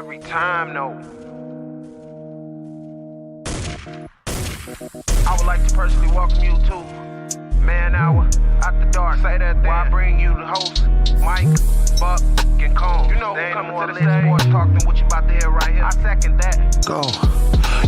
every time, though. I would like to personally welcome you to Man Hour After Dark. Say that thing. I bring you the host, Mike, Buck, and Cone. You know who coming to the sports talk than what you about to hear right here. I second that. Go.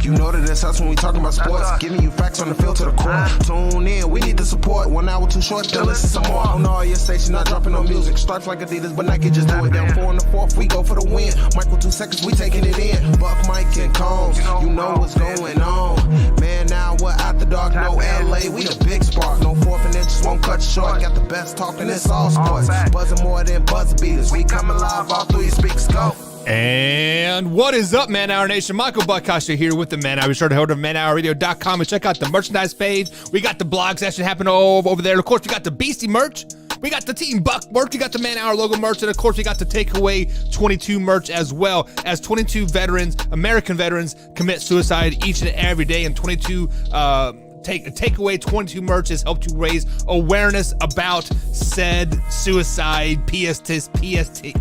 You know that it's us when we talking about sports. Giving you facts on the field to the court. Tune in, we need the support. 1 hour too short, then listen some more. On all your stations, not dropping no music. Stripes like Adidas, but Nike just do it. Down 4 in the 4th, we go for the win. Michael 2 seconds, we taking it in. Buck, Mike, and Combs, you know what's going on. Man, now we're After Dark, no LA, we the big spark. No 4th and inches won't cut you short. Got the best talking, it's all sports. Buzzing more than buzzer beaters. We coming live all through your speakers, go. And what is up, Man Hour Nation? Michael Buckasha here with the Man Hour. Be sure to head over to manhourradio.com and check out the merchandise page. We got the blog session happening over there. Of course, we got the Beastie merch. We got the Team Buck merch. We got the Man Hour logo merch. And, of course, we got the Takeaway 22 merch as well, as 22 veterans, American veterans, commit suicide each and every day. And 22 Takeaway 22 merch has helped to raise awareness about said suicide, PSTD,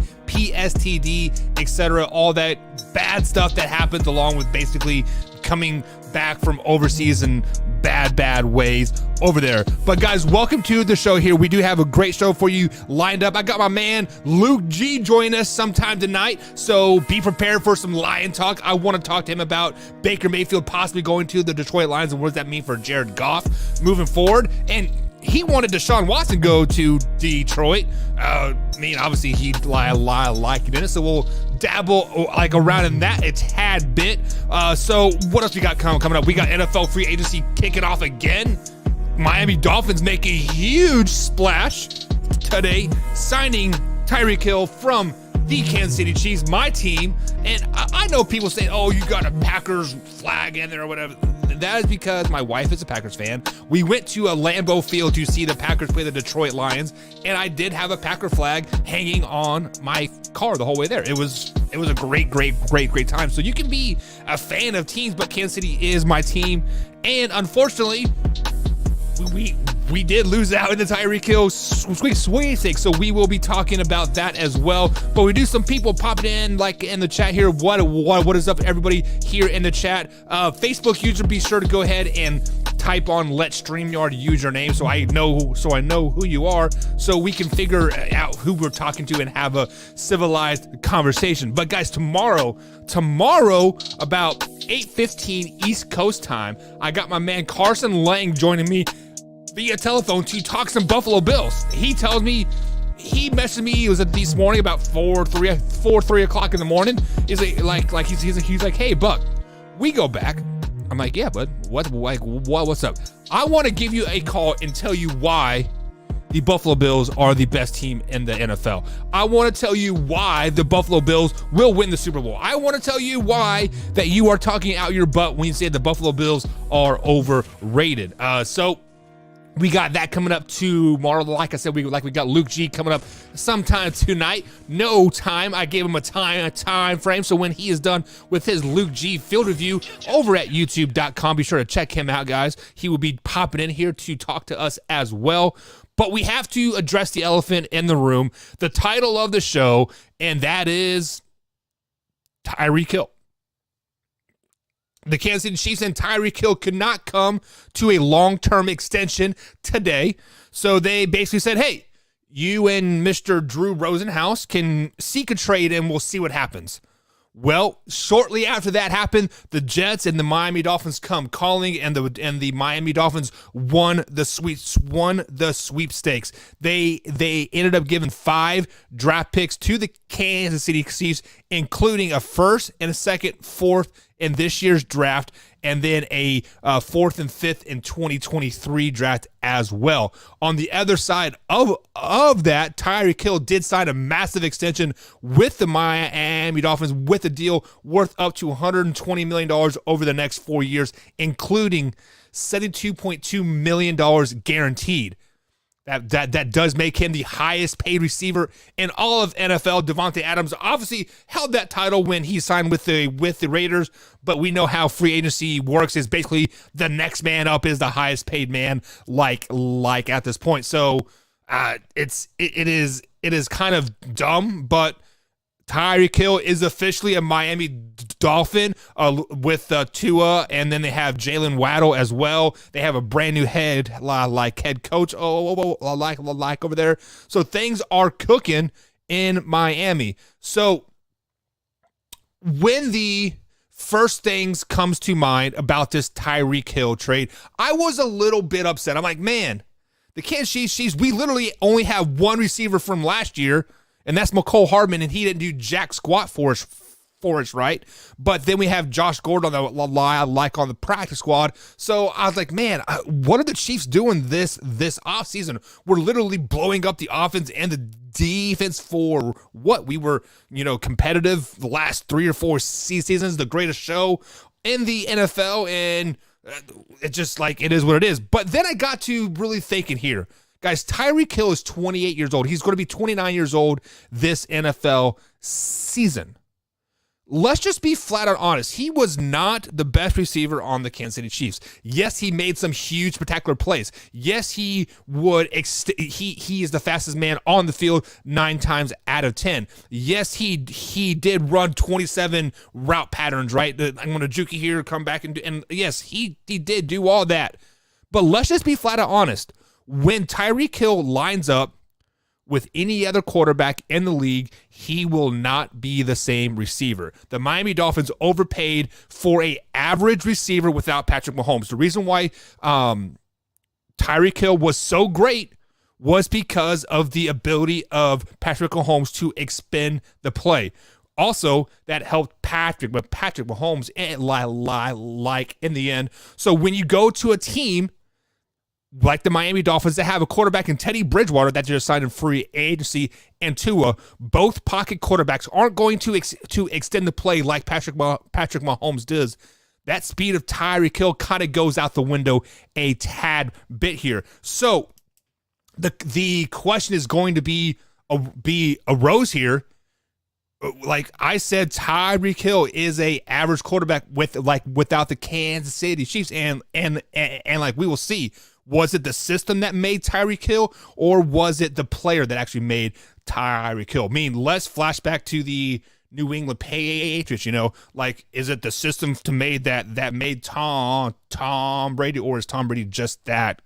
etc. All that bad stuff that happens along with basically coming back from overseas in bad ways over there. But guys, welcome to the show here. We do have a great show for you lined up. I got my man Luke G joining us sometime tonight, so be prepared for some Lion talk. I want to talk to him about Baker Mayfield possibly going to the Detroit Lions and what does that mean for Jared Goff moving forward. And he wanted Deshaun Watson go to Detroit. I mean, obviously he'd like it in it, so we'll dabble like around in that a tad bit. So what else we got coming up? We got NFL free agency kicking off again. Miami Dolphins make a huge splash today, signing Tyreek Hill from the Kansas City Chiefs, my team. And I know people say, oh, you got a Packers flag in there or whatever. That is because my wife is a Packers fan. We went to a Lambeau Field to see the Packers play the Detroit Lions, and I did have a Packer flag hanging on my car the whole way there. It was a great time. So you can be a fan of teams, but Kansas City is my team. And unfortunately, we did lose out in the Tyreek Hill sweepstakes, so we will be talking about that as well. But we do some people popping in, like in the chat here. What is up, everybody here in the chat? Facebook user, be sure to go ahead and type on Let StreamYard username so I know who you are, so we can figure out who we're talking to and have a civilized conversation. But guys, tomorrow about 8:15 East Coast time, I got my man Carson Lang joining me via telephone to talk some Buffalo Bills. He tells me, he messaged me, it was this morning about 3 o'clock in the morning. He's like, hey Buck, we go back. I'm like, yeah, bud, what's up? I want to give you a call and tell you why the Buffalo Bills are the best team in the NFL. I want to tell you why the Buffalo Bills will win the Super Bowl. I want to tell you why that you are talking out your butt when you say the Buffalo Bills are overrated. So we got that coming up tomorrow. Like I said, we got Luke G coming up sometime tonight. No time. I gave him a time frame. So when he is done with his Luke G field review over at youtube.com, be sure to check him out, guys. He will be popping in here to talk to us as well. But we have to address the elephant in the room, the title of the show, and that is Tyreek Hill. The Kansas City Chiefs and Tyreek Hill could not come to a long-term extension today. So they basically said, hey, you and Mr. Drew Rosenhaus can seek a trade and we'll see what happens. Well, shortly after that happened, the Jets and the Miami Dolphins come calling, and the Miami Dolphins won the sweepstakes. They ended up giving 5 draft picks to the Kansas City Chiefs, including a first and a second, fourth in this year's draft, and then a 4th and 5th in 2023 draft as well. On the other side of that, Tyreek Hill did sign a massive extension with the Miami Dolphins with a deal worth up to $120 million over the next 4 years, including $72.2 million guaranteed. That does make him the highest paid receiver in all of NFL. Devontae Adams obviously held that title when he signed with the Raiders, but we know how free agency works. Is basically the next man up is the highest paid man, like at this point. So it is kind of dumb, but Tyreek Hill is officially a Miami Dolphin with Tua, and then they have Jalen Waddle as well. They have a brand new head coach like over there. So things are cooking in Miami. So when the first things comes to mind about this Tyreek Hill trade, I was a little bit upset. I'm like, man, the Kansas City Chiefs, we literally only have one receiver from last year, and that's McCole Hardman, and he didn't do jack squat for us, right? But then we have Josh Gordon on the practice squad. So I was like, man, what are the Chiefs doing this offseason? We're literally blowing up the offense and the defense for what? We were, competitive the last 3 or 4 seasons, the greatest show in the NFL, and it's just like, it is what it is. But then I got to really thinking here. Guys, Tyreek Hill is 28 years old. He's going to be 29 years old this NFL season. Let's just be flat out honest. He was not the best receiver on the Kansas City Chiefs. Yes, he made some huge, spectacular plays. Yes, he would. He is the fastest man on the field 9 times out of 10. Yes, he did run 27 route patterns. Right, I'm going to juke you here, come back and yes, he did do all that. But let's just be flat out honest. When Tyreek Hill lines up with any other quarterback in the league, he will not be the same receiver. The Miami Dolphins overpaid for an average receiver without Patrick Mahomes. The reason why Tyreek Hill was so great was because of the ability of Patrick Mahomes to expend the play. Also, that helped Patrick Mahomes, like in the end. So when you go to a team like the Miami Dolphins that have a quarterback in Teddy Bridgewater that just signed in free agency, and Tua, both pocket quarterbacks aren't going to extend the play like Patrick Mahomes does. That speed of Tyreek Hill kind of goes out the window a tad bit here. So the question is going to be arose here. Like I said, Tyreek Hill is a average quarterback without the Kansas City Chiefs, and like we will see. Was it the system that made Tyreek Hill, or was it the player that actually made Tyreek Hill? I mean, let's flash back to the New England Patriots, like, is it the system that made Tom Brady, or is Tom Brady just that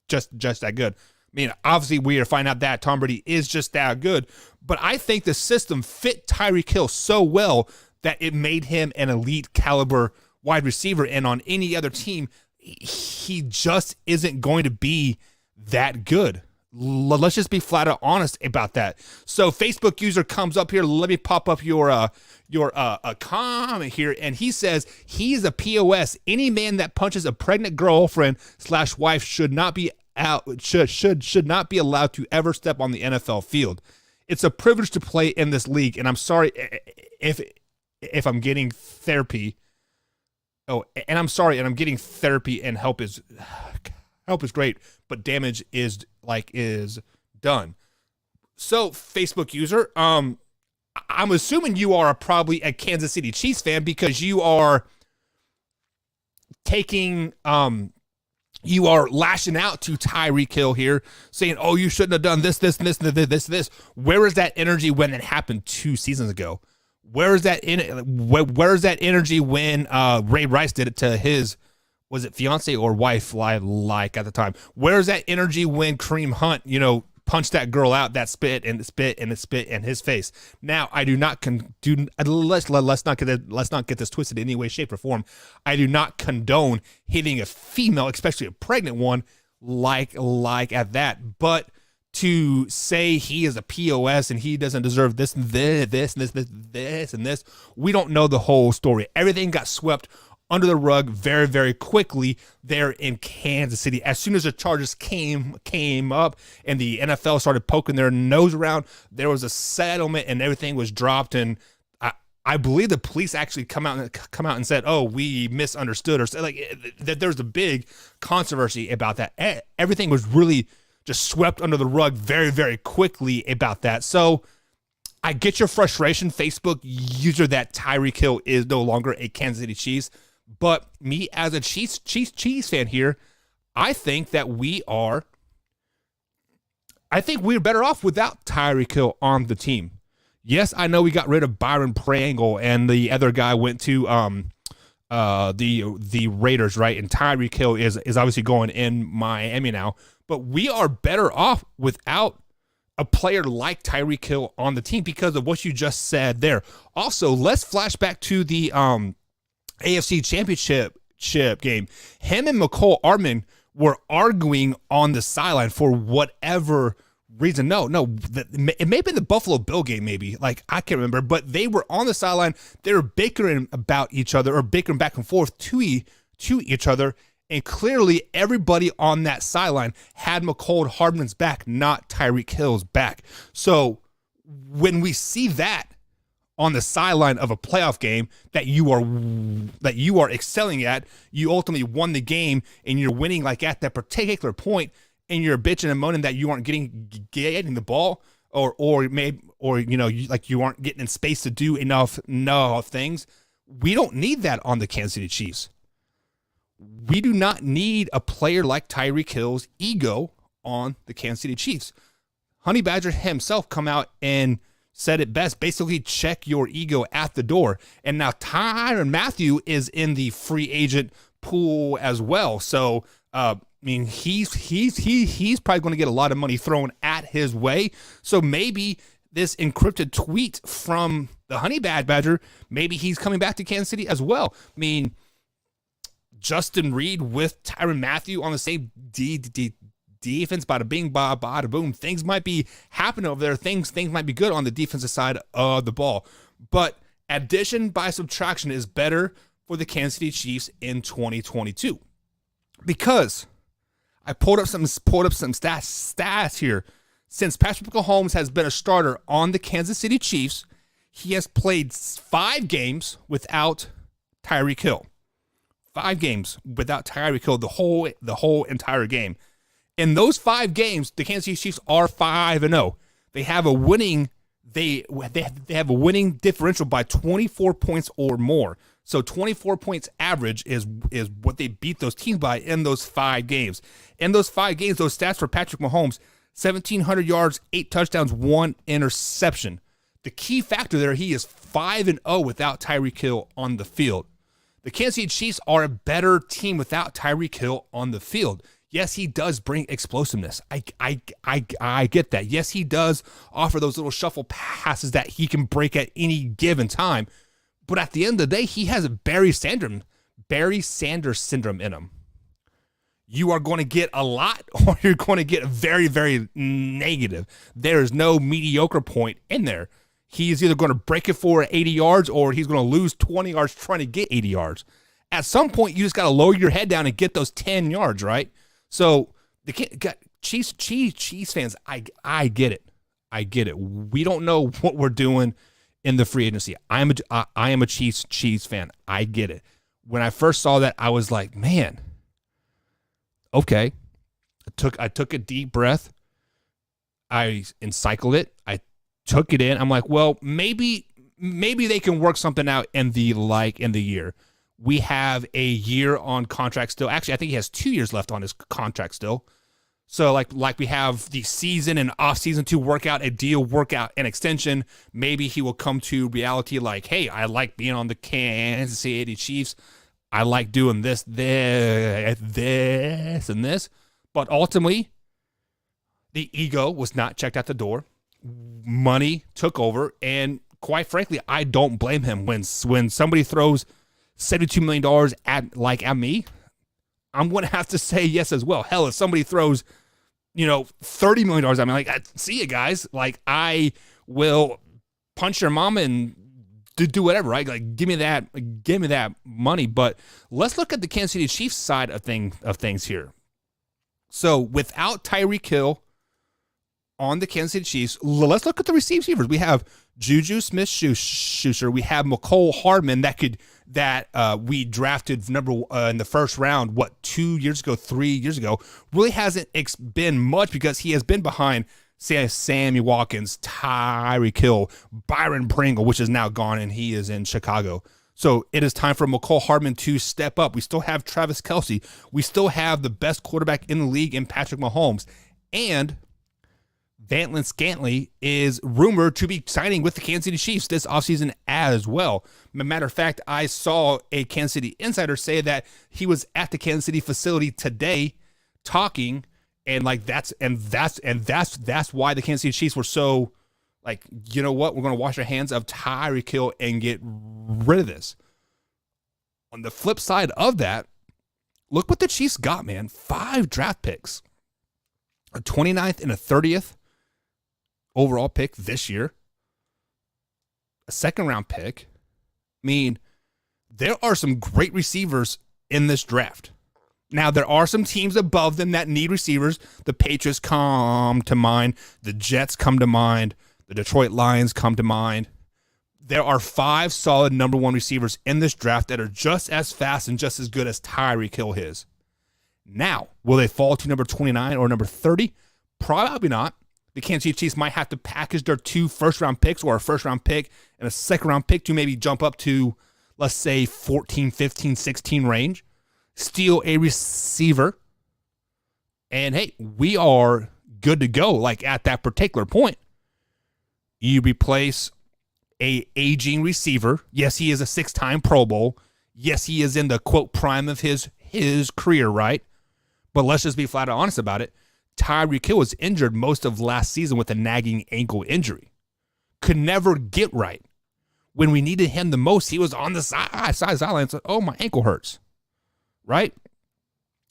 good? I mean, obviously we are finding out that Tom Brady is just that good, but I think the system fit Tyreek Hill so well that it made him an elite caliber wide receiver, and on any other team, he just isn't going to be that good. Let's just be flat out honest about that. So Facebook user comes up here. Let me pop up your comment here, and he says he is a POS. Any man that punches a pregnant girlfriend/wife should not be should not be allowed to ever step on the NFL field. It's a privilege to play in this league, and I'm sorry if I'm getting therapy. Oh, and I'm sorry, and I'm getting therapy, and help is great, but damage is done. So, Facebook user, I'm assuming you are probably a Kansas City Chiefs fan, because you are you are lashing out to Tyreek Hill here, saying, "Oh, you shouldn't have done this. Where is that energy when it happened 2 seasons ago? Where is that energy when Ray Rice did it to his, was it fiance or wife, like at the time? Where is that energy when Kareem Hunt, punched that girl out, that spit in his face? Now, I do not let's not get this twisted in any way, shape, or form. I do not condone hitting a female, especially a pregnant one, like at that, but to say he is a POS and he doesn't deserve this and this, we don't know the whole story. Everything got swept under the rug very, very quickly there in Kansas City. As soon as the charges came up and the NFL started poking their nose around, there was a settlement and everything was dropped. And I believe the police actually come out and said, "Oh, we misunderstood," or that there was a big controversy about that. Everything was really just swept under the rug very, very quickly about that. So I get your frustration, Facebook user, that Tyreek Hill is no longer a Kansas City Chiefs. But me as a Chiefs fan here, I think that we're better off without Tyreek Hill on the team. Yes, I know we got rid of Byron Pringle and the other guy went to the Raiders, right? And Tyreek Hill is obviously going in Miami now. But we are better off without a player like Tyreek Hill on the team because of what you just said there. Also, let's flash back to the AFC Championship game. Him and McCole Hardman were arguing on the sideline for whatever reason. It may have been the Buffalo Bill game, maybe. Like, I can't remember. But they were on the sideline. They were bickering about each other or bickering back and forth to each other. And clearly, everybody on that sideline had McCole Hardman's back, not Tyreek Hill's back. So when we see that on the sideline of a playoff game that you are excelling at, you ultimately won the game and you're winning like at that particular point, and you're bitching and moaning that you aren't getting the ball, or you aren't getting in space to do enough things. We don't need that on the Kansas City Chiefs. We do not need a player like Tyreek Hill's ego on the Kansas City Chiefs. Honey Badger himself come out and said it best. Basically, check your ego at the door. And now Tyrann Mathieu is in the free agent pool as well. So, he's probably going to get a lot of money thrown at his way. So maybe this encrypted tweet from the Honey Badger, maybe he's coming back to Kansas City as well. Justin Reed with Tyrann Mathieu on the same defense, bada bing, bada boom. Things might be happening over there. Things might be good on the defensive side of the ball. But addition by subtraction is better for the Kansas City Chiefs in 2022. Because I pulled up some stats here. Since Patrick Mahomes has been a starter on the Kansas City Chiefs, he has played 5 games without Tyreek Hill. 5 games without Tyreek Hill, the whole entire game. In those 5 games, the Kansas City Chiefs are 5-0. They have a winning have a winning differential by 24 points or more. So 24 points average is what they beat those teams by in those 5 games. In those 5 games, those stats for Patrick Mahomes: 1,700 yards, 8 touchdowns, 1 interception. The key factor there, he is 5-0 without Tyreek Hill on the field. The Kansas City Chiefs are a better team without Tyreek Hill on the field. Yes, he does bring explosiveness. I get that. Yes, he does offer those little shuffle passes that he can break at any given time. But at the end of the day, he has a Barry Sanders syndrome in him. You are going to get a lot, or you're going to get very, very negative. There is no mediocre point in there. He's either going to break it for 80 yards or he's going to lose 20 yards trying to get 80 yards. At some point, you just got to lower your head down and get those 10 yards, right? So the Chiefs fans, I get it. I get it. We don't know what we're doing in the free agency. I am a Chiefs fan. I get it. When I first saw that, I was like, man, okay. I took a deep breath. I encircled it. I took it in. I'm like, well, maybe they can work something out in the year. We have a year on contract still. Actually, I think he has 2 years left on his contract still. So like we have the season and off season to work out a deal, work out an extension. Maybe he will come to reality like, hey, I like being on the Kansas City Chiefs. I like doing this, and this. But ultimately, the ego was not checked at the door. Money took over, and quite frankly, I don't blame him. When somebody throws $72 million at me, I'm going to have to say yes as well. Hell, if somebody throws, $30 million at me, like, see you guys. Like, I will punch your mama and do whatever, right? Like, give me that money. But let's look at the Kansas City Chiefs side of things here. So without Tyreek Hill on the Kansas City Chiefs, let's look at the receivers. We have Juju Smith-Schuster. We have McCole Hardman that we drafted in the first round, 3 years ago. Really hasn't been much because he has been behind Sammy Watkins, Tyreek Hill, Byron Pringle, which is now gone, and he is in Chicago. So it is time for McCole Hardman to step up. We still have Travis Kelce. We still have the best quarterback in the league in Patrick Mahomes. And Vantland Scantling is rumored to be signing with the Kansas City Chiefs this offseason as well. Matter of fact, I saw a Kansas City insider say that he was at the Kansas City facility today talking, and like that's why the Kansas City Chiefs were so like, you know what, we're going to wash our hands of Tyreek Hill and get rid of this. On the flip side of that, look what the Chiefs got, man. 5 draft picks, a 29th and a 30th overall pick this year, a second-round pick. I mean, there are some great receivers in this draft. Now, there are some teams above them that need receivers. The Patriots come to mind. The Jets come to mind. The Detroit Lions come to mind. There are 5 solid number 1 receivers in this draft that are just as fast and just as good as Tyreek Hill is. Now, will they fall to number 29 or number 30? Probably not. The Kansas City Chiefs might have to package their 2 first-round picks or a first-round pick and a second-round pick to maybe jump up to, let's say, 14, 15, 16 range. Steal a receiver. And, hey, we are good to go, like, at that particular point. You replace a aging receiver. Yes, he is a 6-time Pro Bowl. Yes, he is in the, quote, prime of his career, right? But let's just be flat out honest about it. Tyreek Hill was injured most of last season with a nagging ankle injury. Could never get right. When we needed him the most, he was on the sideline. So, oh, my ankle hurts. Right?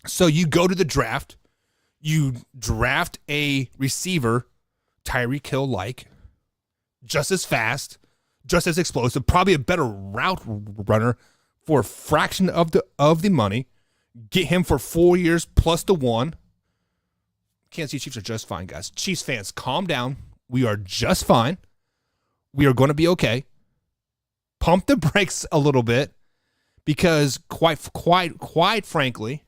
So you go to the draft. You draft a receiver, Tyreek Hill like, just as fast, just as explosive, probably a better route runner for a fraction of the money. Get him for 4 years plus the 1. Kansas City Chiefs are just fine, guys. Chiefs fans, calm down. We are just fine. We are going to be okay. Pump the brakes a little bit because quite frankly,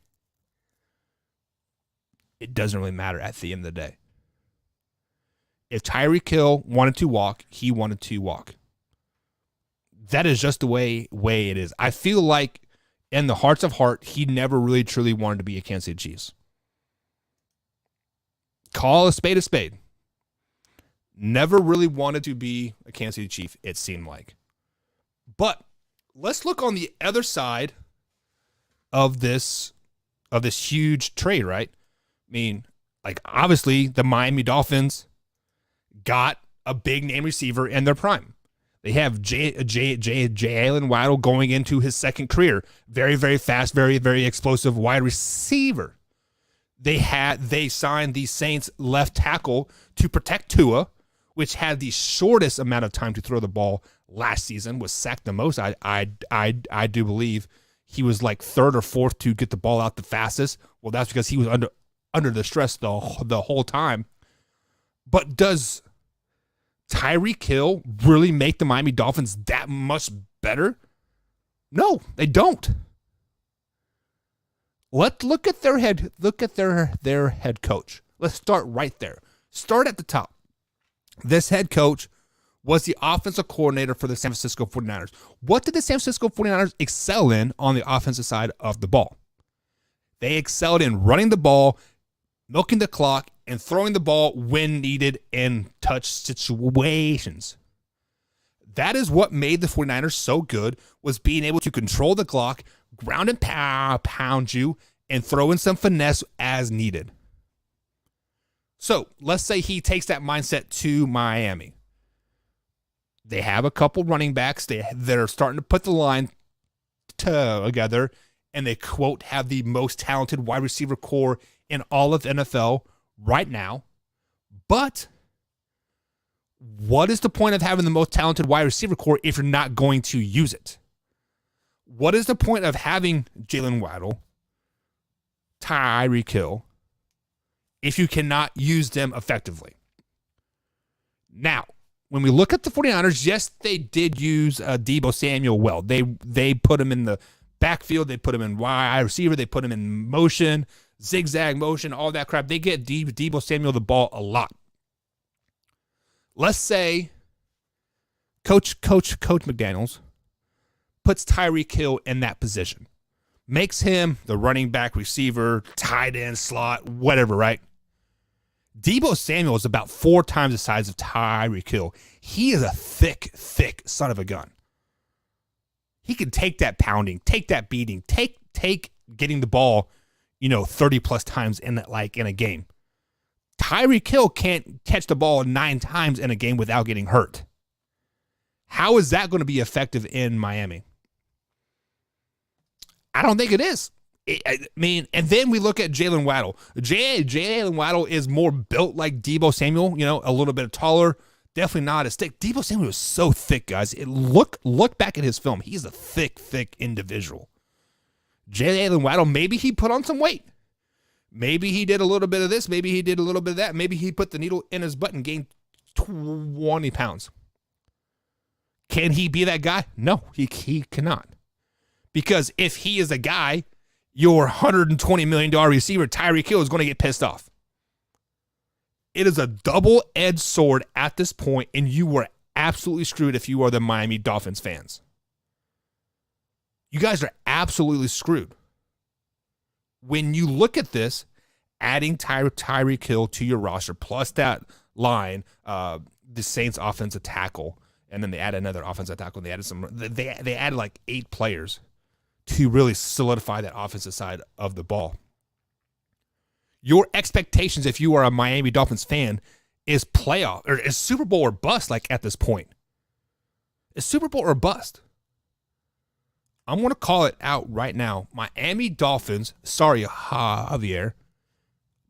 it doesn't really matter at the end of the day. If Tyreek Hill wanted to walk, he wanted to walk. That is just the way it is. I feel like in the hearts of heart, he never really truly wanted to be a Kansas City Chiefs. Call a spade. Never really wanted to be a Kansas City Chief, it seemed like. But let's look on the other side of this huge trade, right? I mean, like, obviously the Miami Dolphins got a big name receiver in their prime. They have Jalen Waddle going into his second career. Very, very fast, very, very explosive wide receiver. They signed the Saints left tackle to protect Tua, which had the shortest amount of time to throw the ball last season, was sacked the most. I do believe he was like 3rd or 4th to get the ball out the fastest. Well, that's because he was under the stress the whole time. But does Tyreek Hill really make the Miami Dolphins that much better? No, they don't. Let's look at their head coach. Let's start right there. Start at the top. This head coach was the offensive coordinator for the San Francisco 49ers. What did the San Francisco 49ers excel in on the offensive side of the ball? They excelled in running the ball, milking the clock, and throwing the ball when needed in touch situations. That is what made the 49ers so good, was being able to control the clock, ground and pound you, and throw in some finesse as needed. So let's say he takes that mindset to Miami. They have a couple running backs. They're starting to put the line together, and they, quote, have the most talented wide receiver core in all of the NFL right now. But what is the point of having the most talented wide receiver core if you're not going to use it? What is the point of having Jalen Waddle, Tyreek Hill, if you cannot use them effectively? Now, when we look at the 49ers, yes, they did use Deebo Samuel well. They put him in the backfield. They put him in wide receiver. They put him in motion, zigzag motion, all that crap. They get Deebo Samuel the ball a lot. Let's say Coach McDaniels puts Tyreek Hill in that position. Makes him the running back, receiver, tight end, slot, whatever, right? Deebo Samuel is about 4 times the size of Tyreek Hill. He is a thick son of a gun. He can take that pounding, take that beating, take getting the ball, 30 plus times in a game. Tyreek Hill can't catch the ball 9 times in a game without getting hurt. How is that going to be effective in Miami? I don't think it is. And then we look at Jalen Waddle. Jalen Waddle is more built like Deebo Samuel, a little bit taller, definitely not as thick. Deebo Samuel was so thick, guys. Look back at his film. He's a thick individual. Jalen Waddle, maybe he put on some weight. Maybe he did a little bit of this. Maybe he did a little bit of that. Maybe he put the needle in his butt and gained 20 pounds. Can he be that guy? No, he cannot. Because if he is a guy, your $120 million receiver, Tyreek Hill, is going to get pissed off. It is a double-edged sword at this point, and you were absolutely screwed if you are the Miami Dolphins fans. You guys are absolutely screwed. When you look at this, adding Tyreek Hill to your roster, plus that line, the Saints offensive tackle, and then they added another offensive tackle. They added like 8 players to really solidify that offensive side of the ball. Your expectations, if you are a Miami Dolphins fan, is playoff or is Super Bowl or bust. Like at this point, is Super Bowl or bust. I'm going to call it out right now. Miami Dolphins, sorry, Javier.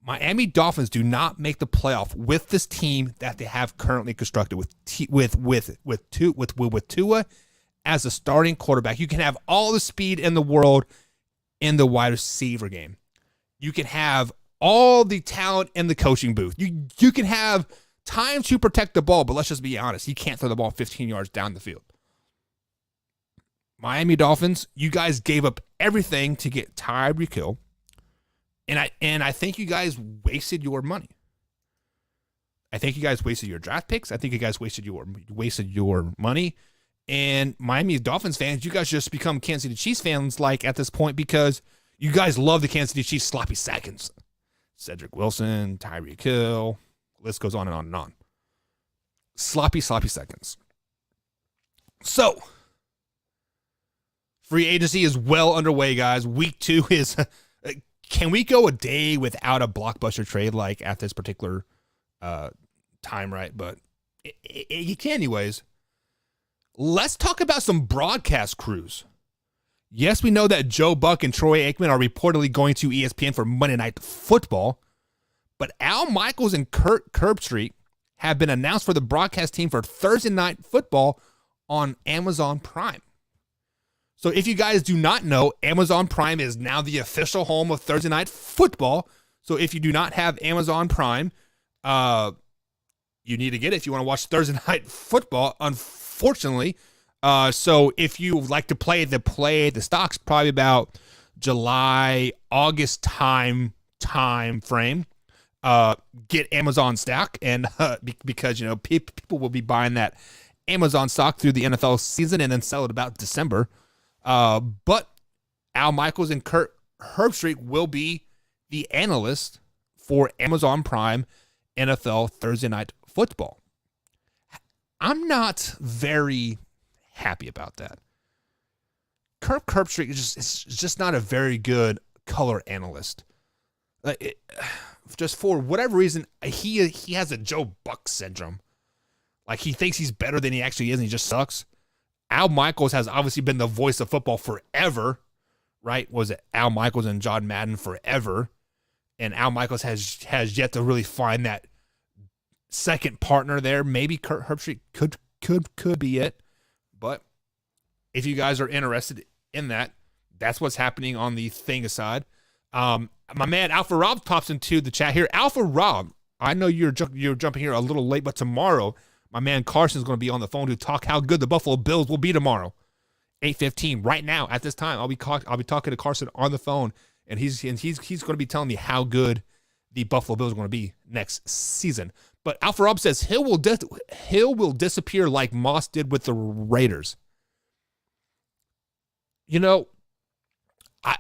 Miami Dolphins do not make the playoff with this team that they have currently constructed with Tua as a starting quarterback. You can have all the speed in the world in the wide receiver game. You can have all the talent in the coaching booth. You can have time to protect the ball, but let's just be honest. You can't throw the ball 15 yards down the field. Miami Dolphins, you guys gave up everything to get Tyreek Hill, and I think you guys wasted your money. I think you guys wasted your draft picks. I think you guys wasted your money. And Miami Dolphins fans, you guys just become Kansas City Chiefs fans like at this point because you guys love the Kansas City Chiefs sloppy seconds. Cedric Wilson, Tyreek Hill, list goes on and on and on. Sloppy seconds. So, free agency is well underway, guys. Week 2 is... Can we go a day without a blockbuster trade like at this particular time, right? But you can anyways. Let's talk about some broadcast crews. Yes, we know that Joe Buck and Troy Aikman are reportedly going to ESPN for Monday Night Football, but Al Michaels and Kurt Herbstreit have been announced for the broadcast team for Thursday Night Football on Amazon Prime. So if you guys do not know, Amazon Prime is now the official home of Thursday Night Football. So if you do not have Amazon Prime, you need to get it if you want to watch Thursday Night Football, unfortunately. So if you like to play the stocks, probably about July, August time frame, get Amazon stock. And because, people will be buying that Amazon stock through the NFL season and then sell it about December. But Al Michaels and Kurt Herbstreit will be the analyst for Amazon Prime NFL Thursday Night Football. I'm not very happy about that. Kurt Herbstreit is just not a very good color analyst. Just for whatever reason, he has a Joe Buck syndrome. Like he thinks he's better than he actually is, and he just sucks. Al Michaels has obviously been the voice of football forever, right? Was it Al Michaels and John Madden forever? And Al Michaels has yet to really find that second partner there. Maybe Kurt Herbstreit could be it. But if you guys are interested in that, that's what's happening on the thing aside. My man Alpha Rob pops into the chat here. Alpha Rob, I know you're jumping here a little late, but tomorrow my man Carson's going to be on the phone to talk how good the Buffalo Bills will be tomorrow. 8:15 right now at this time. I'll be talking to Carson on the phone, and he's going to be telling me how good the Buffalo Bills are going to be next season. But Alpha Rob says Hill will disappear like Moss did with the Raiders.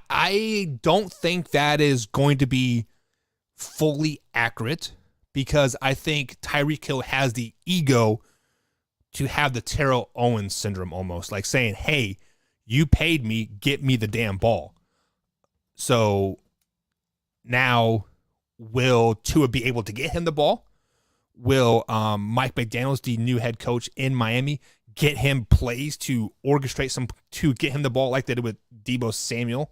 I don't think that is going to be fully accurate because I think Tyreek Hill has the ego to have the Terrell Owens syndrome almost, like saying, hey, you paid me, get me the damn ball. So now will Tua be able to get him the ball? Will Mike McDaniels, the new head coach in Miami, get him plays to orchestrate to get him the ball like they did with Deebo Samuel?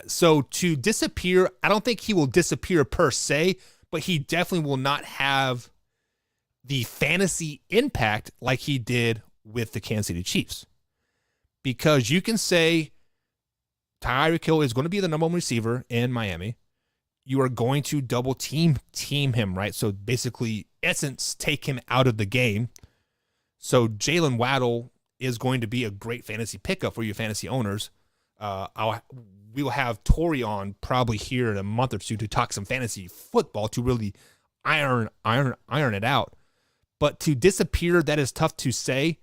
So to disappear, I don't think he will disappear per se, but he definitely will not have the fantasy impact like he did with the Kansas City Chiefs. Because you can say Tyreek Hill is going to be the number one receiver in Miami. You are going to double team him, right? So basically, essence, take him out of the game. So Jalen Waddle is going to be a great fantasy pickup for your fantasy owners. We will have Tori on probably here in a month or two to talk some fantasy football to really iron it out. But to disappear, that is tough to say,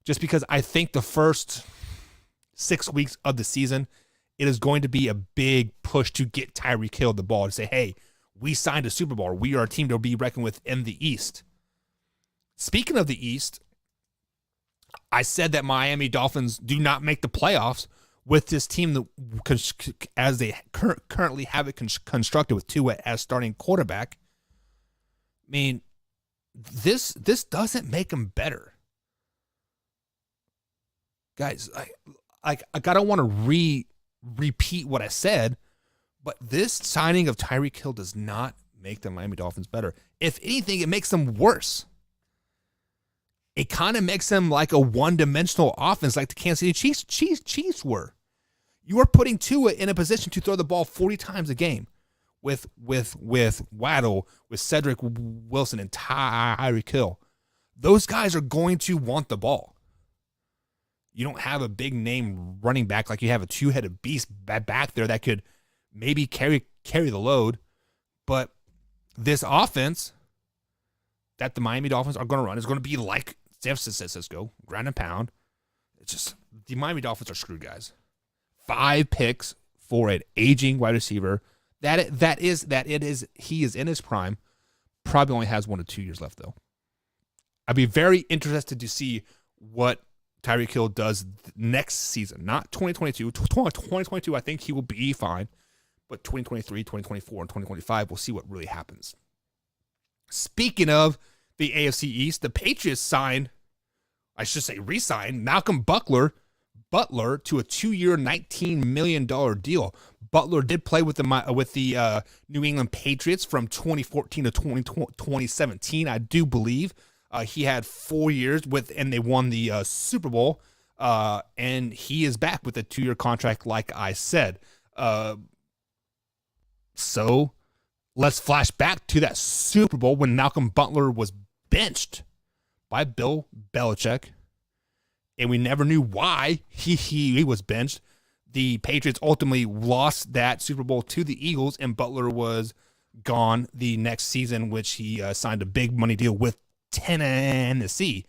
just because I think the first 6 weeks of the season, it is going to be a big push to get Tyreek Hill the ball to say, hey, we signed a Super Bowl. We are a team to be reckoned with in the East. Speaking of the East, I said that Miami Dolphins do not make the playoffs with this team that, as they currently have it constructed with Tua as starting quarterback. I mean, this doesn't make them better. Guys, I don't want to repeat what I said, but this signing of Tyreek Hill does not make the Miami Dolphins better. If anything, it makes them worse. It kind of makes them like a one-dimensional offense like the Kansas City Chiefs were. You are putting Tua in a position to throw the ball 40 times a game with Waddle, with Cedric Wilson, and Tyreek Hill. Those guys are going to want the ball. You don't have a big name running back like you have a two-headed beast back there that could maybe carry the load. But this offense that the Miami Dolphins are going to run is going to be like San Francisco, ground and pound. It's just the Miami Dolphins are screwed, guys. 5 picks for an aging wide receiver. He is in his prime. Probably only has 1 to 2 years left, though. I'd be very interested to see what Tyreek Hill does next season. Not 2022. 2022, I think he will be fine. But 2023, 2024, and 2025, we'll see what really happens. Speaking of the AFC East, the Patriots re-signed Malcolm Butler to a 2-year, $19 million deal. Butler did play with the New England Patriots from 2014 to 2017, I do believe. He had 4 years and they won the Super Bowl. And he is back with a 2-year contract, like I said. So let's flash back to that Super Bowl when Malcolm Butler was benched by Bill Belichick. And we never knew why he was benched. The Patriots ultimately lost that Super Bowl to the Eagles, and Butler was gone the next season, which he signed a big money deal with Tennessee.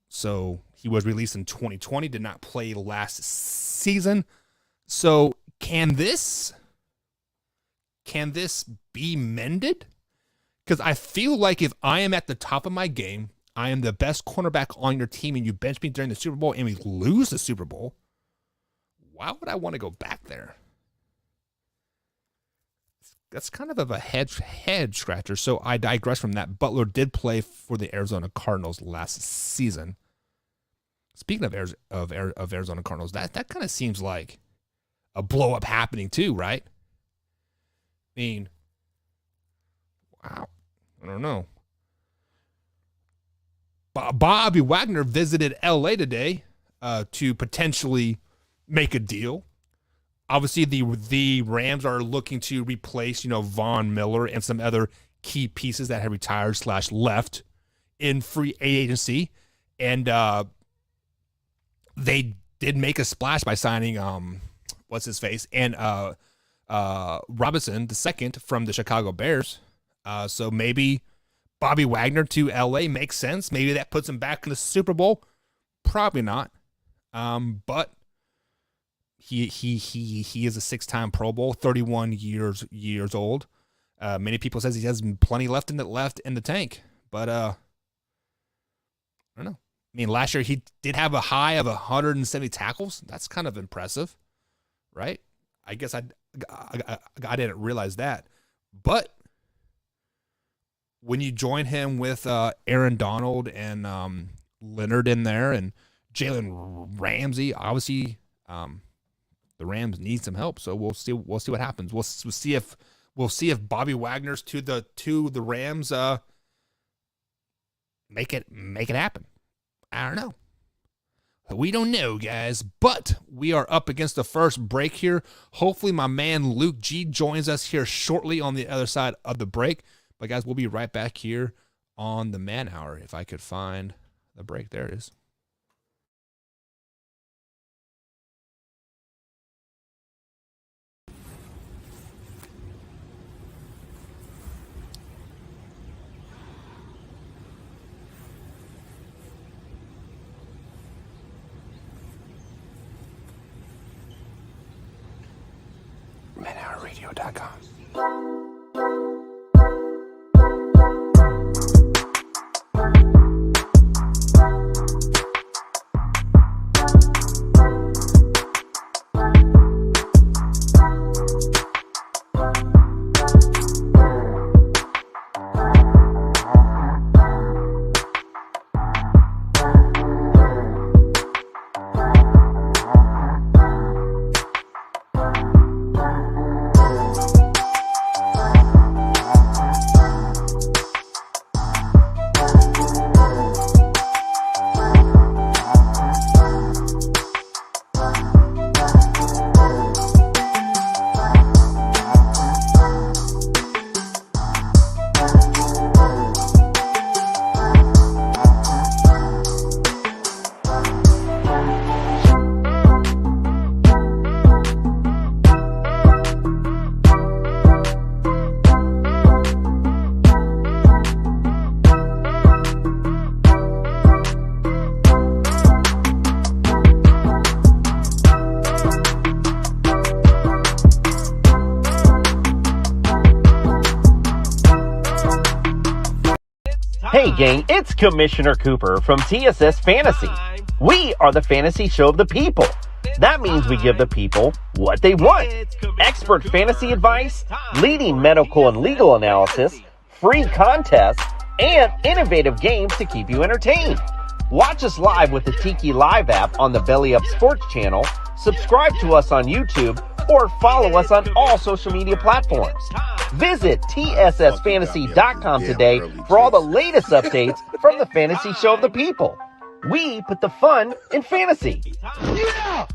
So he was released in 2020, did not play last season. So can this be mended? Because I feel like if I am at the top of my game, I am the best cornerback on your team, and you bench me during the Super Bowl and we lose the Super Bowl, why would I want to go back there? That's kind of a head scratcher. So I digress from that. Butler did play for the Arizona Cardinals last season. Speaking of Arizona Cardinals, that kind of seems like a blow up happening too, right? I mean, wow, I don't know. Bobby Wagner visited LA today to potentially make a deal. Obviously, the Rams are looking to replace, Von Miller and some other key pieces that have retired / left in free agency. And they did make a splash by signing, what's his face? And Robinson II from the Chicago Bears. So maybe Bobby Wagner to LA makes sense. Maybe that puts him back in the Super Bowl. Probably not. But he is a 6-time Pro Bowl, 31 years old. Many people says he has plenty left in the tank, but I don't know. I mean, last year he did have a high of 170 tackles. That's kind of impressive, right? I guess I didn't realize that. But when you join him with Aaron Donald and Leonard in there and Jalen Ramsey, obviously the Rams need some help. So we'll see what happens. We'll see if Bobby Wagner's to the Rams make it happen. I don't know. We don't know, guys, but we are up against the first break here. Hopefully my man Luke G joins us here shortly on the other side of the break. But, guys, we'll be right back here on the Man Hour. If I could find the break. There it is. manhourradio.com. Hey gang, it's Commissioner Cooper from TSS Fantasy. We are the fantasy show of the people. That means we give the people what they want. Expert fantasy advice, leading medical and legal analysis, free contests, and innovative games to keep you entertained. Watch us live with the Tiki Live app on the Belly Up Sports channel, subscribe to us on YouTube, or follow us on all social media platforms. Visit TSSFantasy.com today for all the latest updates from the fantasy show of the people. We put the fun in fantasy. Yeah!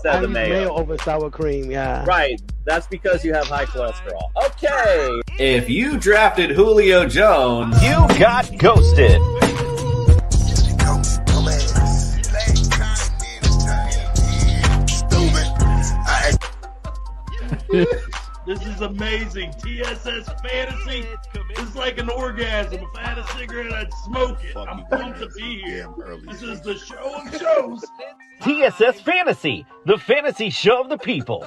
Said the mayo. Over sour cream, yeah. Right. That's because you have high cholesterol. Okay. If you drafted Julio Jones, you got ghosted. This is amazing. TSS Fantasy is like an orgasm. If I had a cigarette, I'd smoke it. I'm pumped to be here. This is the show of shows. TSS Fantasy, the fantasy show of the people.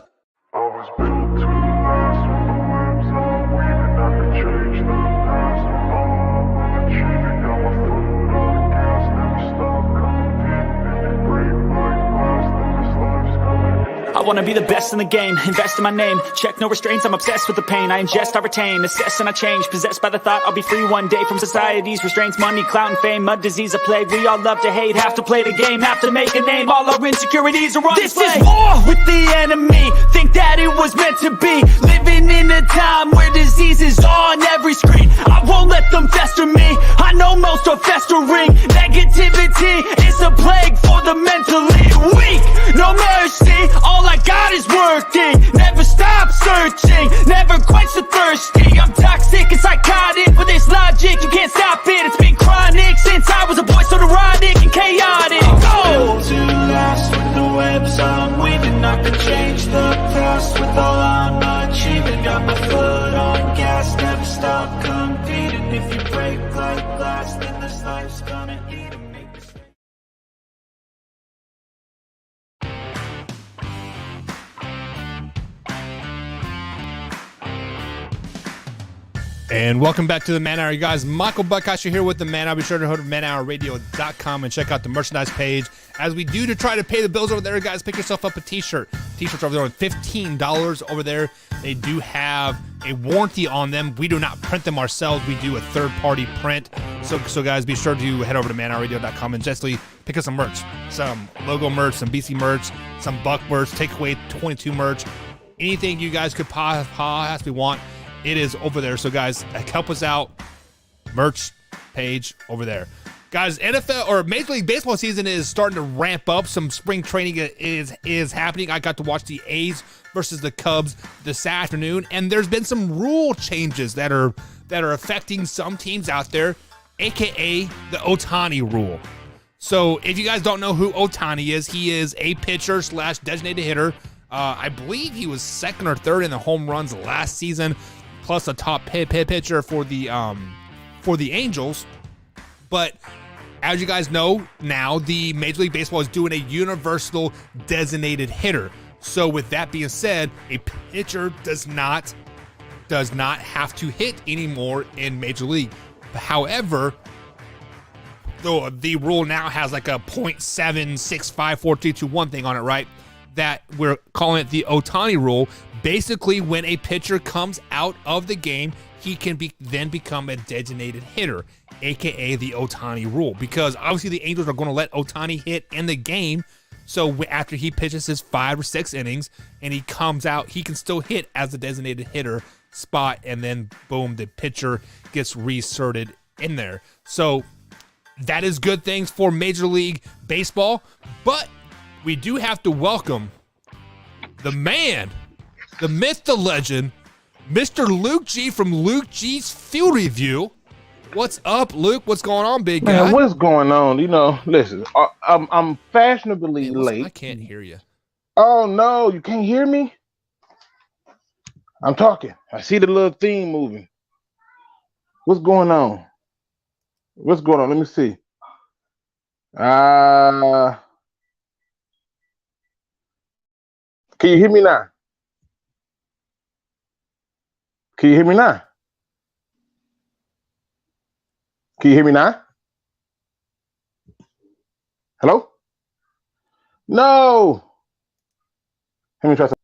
I wanna be the best in the game, invest in my name, check no restraints, I'm obsessed with the pain, I ingest, I retain, assess and I change, possessed by the thought I'll be free one day from society's restraints, money, clout and fame, mud, disease, a plague, we all love to hate, have to play the game, have to make a name, all our insecurities are on display. This is war with the enemy, think that it was meant to be, living in a time where disease is on every screen, I won't let them fester me, I know most are festering, negativity is a plague for the mentally weak, no mercy, all I got is working, never stop searching, never quench the thirsty, I'm toxic and psychotic, with this logic, you can't stop it, it's been chronic, since I was a boy, so neurotic and chaotic, go! To last with the webs I'm weaving, I can change the past with all I'm achieving, got my foot on gas, never stop competing, if you break like glass, then this life's gonna eat 'em, make mistakes. And welcome back to the Man Hour, you guys. Michael Buckasher here with the Man Hour. Be sure to go to manhourradio.com and check out the merchandise page. As we do to try to pay the bills over there, guys, pick yourself up a t-shirt. T-shirts over there on $15 over there. They do have a warranty on them. We do not print them ourselves. We do a third-party print. So guys, be sure to head over to manhourradio.com and just pick up some merch. Some logo merch, some BC merch, some Buck merch, Takeaway 22 merch. Anything you guys could possibly want, it is over there. So guys, help us out. Merch page over there. Guys, NFL or Major League Baseball season is starting to ramp up. Some spring training is happening. I got to watch the A's versus the Cubs this afternoon, and there's been some rule changes that are affecting some teams out there, aka the Ohtani rule. So if you guys don't know who Ohtani is, he is a pitcher / designated hitter. I believe he was second or third in the home runs last season, plus a top pitcher for the Angels. But as you guys know now, the Major League Baseball is doing a universal designated hitter. So with that being said, a pitcher does not have to hit anymore in Major League. However, the rule now has like a .7654321 thing on it, right? That we're calling it the Ohtani rule. Basically, when a pitcher comes out of the game, he can then become a designated hitter, aka the Ohtani rule. Because obviously the Angels are going to let Ohtani hit in the game. So after he pitches his 5 or 6 innings and he comes out, he can still hit as a designated hitter spot, and then boom, the pitcher gets reinserted in there. So that is good things for Major League Baseball, but we do have to welcome the man, the myth, the legend, Mr. Luke G from Luke G's Field Review. What's up, Luke? What's going on, big guy? Man, what's going on? Listen, I'm fashionably late. I can't hear you. Oh, no, you can't hear me? I'm talking. I see the little theme moving. What's going on? Let me see. Can you hear me now? Can you hear me now? Can you hear me now? Hello? No. Let me try something.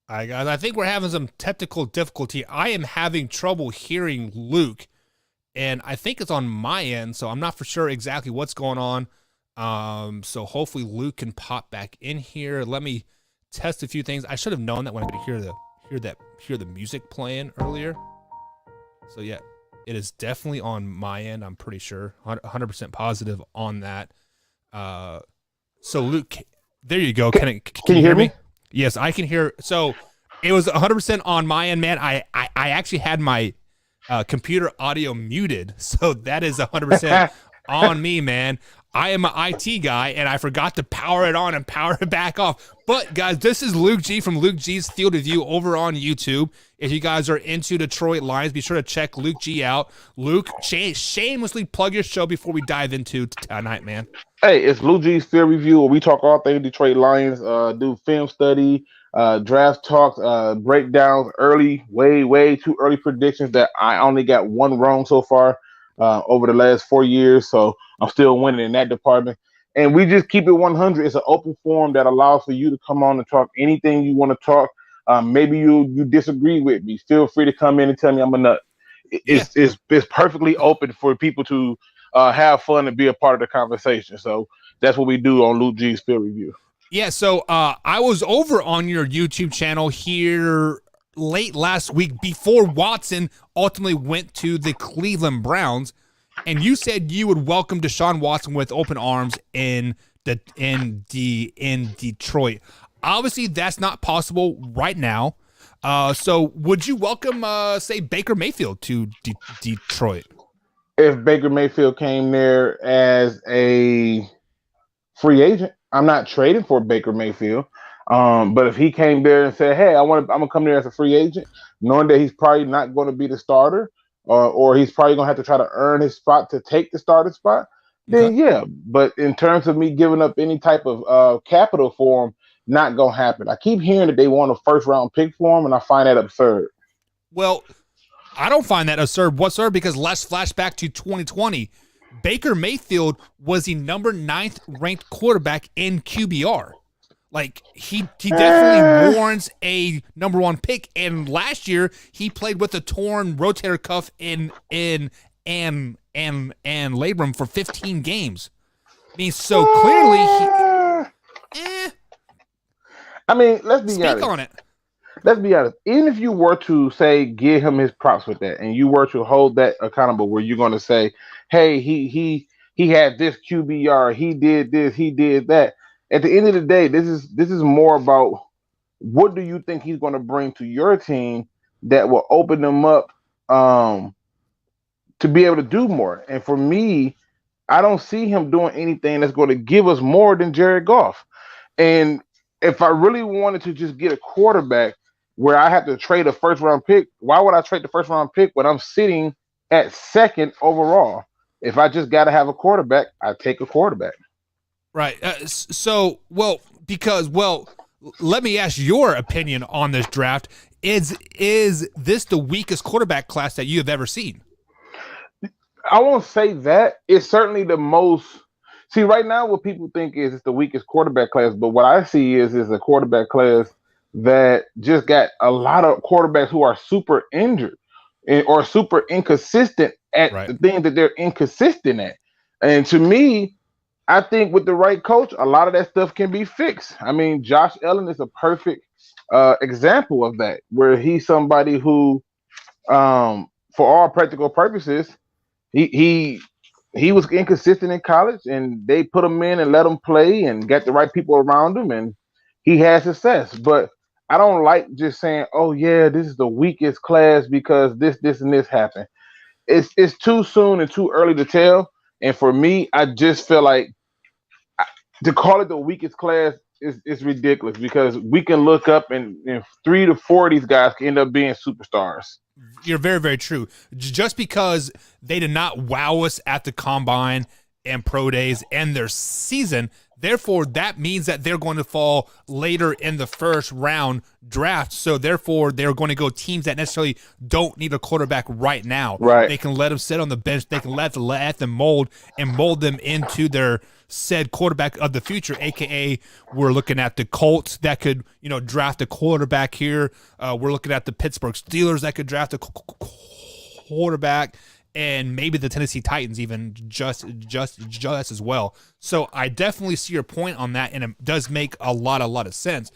All right, guys. I think we're having some technical difficulty. I am having trouble hearing Luke, and I think it's on my end, so I'm not for sure exactly what's going on. So hopefully Luke can pop back in here. Let me test a few things. I should have known that when I could hear the music playing earlier. So yeah, it is definitely on my end. I'm pretty sure, 100% positive on that. So Luke, there you go. Can you hear me? Yes, I can hear. So it was 100% on my end, man. I actually had my computer audio muted, so that is 100% on me, man. I am an IT guy, and I forgot to power it on and power it back off. But, guys, this is Luke G from Luke G's Field Review over on YouTube. If you guys are into Detroit Lions, be sure to check Luke G out. Luke, shamelessly plug your show before we dive into tonight, man. Hey, it's Luke G's Field Review, where we talk all things Detroit Lions, do film study, draft talks, breakdowns, way too early predictions that I only got one wrong so far over the last 4 years. So I'm still winning in that department. And we just keep it 100. It's an open forum that allows for you to come on and talk anything you want to talk. Maybe you disagree with me. Feel free to come in and tell me I'm a nut. It's perfectly open for people to have fun and be a part of the conversation. So that's what we do on Luke G's Field Review. Yeah, so I was over on your YouTube channel here late last week before Watson ultimately went to the Cleveland Browns, and you said you would welcome Deshaun Watson with open arms in Detroit. Obviously, that's not possible right now. So would you welcome, say, Baker Mayfield to Detroit? If Baker Mayfield came there as a free agent, I'm not trading for Baker Mayfield. But if he came there and said, "Hey, I'm gonna come there as a free agent," knowing that he's probably not going to be the starter, or he's probably gonna have to try to earn his spot to take the starting spot, then yeah. But in terms of me giving up any type of capital for him, not gonna happen. I keep hearing that they want a first round pick for him, and I find that absurd. Well, I don't find that absurd whatsoever because let's flash back to 2020. Baker Mayfield was the number 9th ranked quarterback in QBR. Like he definitely warrants a number 1 pick. And last year he played with a torn rotator cuff in labrum for 15 games. I mean, so clearly I mean, let's be speak honest. on it. Let's be honest. Even if you were to say give him his props with that, and you were to hold that accountable, where you're going to say, "Hey, he had this QBR, he did this, he did that." At the end of the day, this is more about what do you think he's going to bring to your team that will open them up to be able to do more. And for me, I don't see him doing anything that's going to give us more than Jared Goff. And if I really wanted to just get a quarterback where I have to trade a first round pick, why would I trade the first round pick when I'm sitting at 2nd overall? If I just got to have a quarterback, I take a quarterback. Right. Because let me ask your opinion on this draft. Is this the weakest quarterback class that you have ever seen? I won't say that. It's certainly the most. See, right now, what people think is it's the weakest quarterback class, but what I see is a quarterback class that just got a lot of quarterbacks who are super injured or super inconsistent at the things that they're inconsistent at. And to me, I think with the right coach, a lot of that stuff can be fixed. I mean, Josh Allen is a perfect example of that, where he's somebody who, for all practical purposes, he was inconsistent in college, and they put him in and let him play and got the right people around him, and he had success. But I don't like just saying, "Oh yeah, this is the weakest class because this, and this happened." It's too soon and too early to tell. And for me, I just feel like to call it the weakest class is ridiculous because we can look up and 3 to 4 of these guys can end up being superstars. You're very, very true. Just because they did not wow us at the combine and pro days and their season, therefore that means that they're going to fall later in the first round draft. So therefore they're going to go teams that necessarily don't need a quarterback right now. Right. They can let them sit on the bench. They can let them mold them into their said quarterback of the future, aka we're looking at the Colts that could draft a quarterback here. We're looking at the Pittsburgh Steelers that could draft a quarterback, and maybe the Tennessee Titans even just as well. So I definitely see your point on that, and it does make a lot of sense.